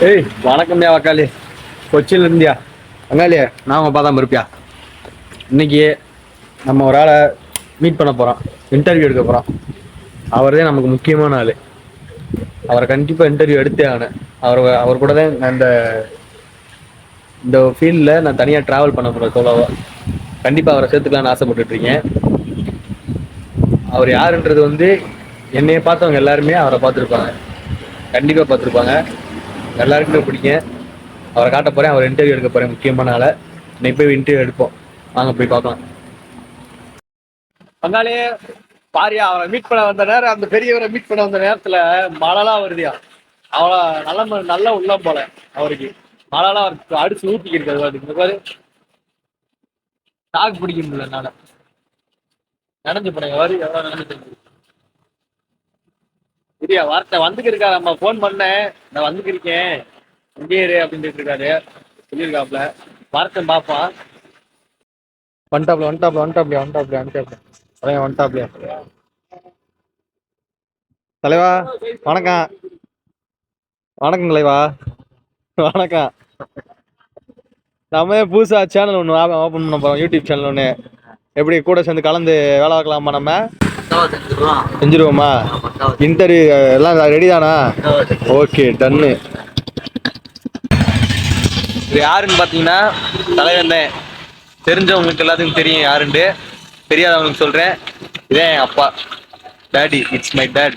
ஏய் வணக்கம்யா வக்காலி. கொச்சியில் இருந்தியா வங்காளி? நான் உங்க பாதாம இருப்பியா. இன்னைக்கு நம்ம ஒரு ஆளை மீட் பண்ண போறோம், இன்டர்வியூ எடுக்க போறோம். அவர்தான் நமக்கு முக்கியமான ஆளு. அவரை கண்டிப்பா இன்டர்வியூ எடுத்தே ஆகணும். அவர் கூட தான் நான் இந்த ஃபீல்டில் நான் தனியாக ட்ராவல் பண்ண போகிறேன் சோலோவா. கண்டிப்பாக அவரை சேர்த்துக்கலான்னு ஆசைப்பட்டுட்டு இருக்கேன். அவர் யாருன்றது என்னைய பார்த்தவங்க எல்லாருமே அவரை பார்த்துருப்பாங்க, கண்டிப்பாக பார்த்துருப்பாங்க. எல்லாருக்குமே பிடிக்கும். அவரை காட்ட போறேன், அவர் இன்டர்வியூ எடுக்க போறேன், முக்கியமான ஆளை. இன்னைக்கு போய் இன்டர்வியூ எடுப்போம், வாங்க போய் பார்க்கலாம். பங்காளி பாரியா, அவரை மீட் பண்ண வந்த நேரம், அந்த பெரியவரை மீட் பண்ண வந்த நேரத்துல மழைலாம் வருதியா. அவ்வளோ நல்ல உள்ளம் போல அவருக்கு. மழைலாம் அவருக்கு அடிச்சு ஊத்திக்கிருக்கு. அதுக்கு பாரு, டாக் பிடிக்க முடியல என்னால. நினைஞ்சு போனேன் வரி, எவ்வளவு நினைஞ்சு சரியா வார்த்தை வந்துக்கு இருக்கா. நம்ம போன் பண்ணேன், நான் வந்துக்கு இருக்கேன் இங்கே அப்படின்னு இருக்காரு, சொல்லியிருக்காப்ல. வார்த்தை பாப்பான். வந்துட்டாப்ல. தலைவா வணக்கம். வணக்கம் தலைவா. வணக்கம். நம்ம புதுசா சேனல் ஒன்று ஓப்பன் பண்ண போறோம், யூடியூப் சேனல் ஒன்று. எப்படி கூட சேர்ந்து கலந்து வேலை பார்க்கலாமா? நம்ம செஞ்சிருவோமா? இன்டர்வியூ எல்லாம் ரெடி தானா? ஓகே டன்னு. இது யாருன்னு பார்த்தீங்கன்னா தலைவன் தான். தெரிஞ்சவங்களுக்கு எல்லாத்துக்கும் தெரியும் யாருன்ட்டு. தெரியாதவங்களுக்கு சொல்றேன், இதே என் அப்பா, டேடி. It's my dad.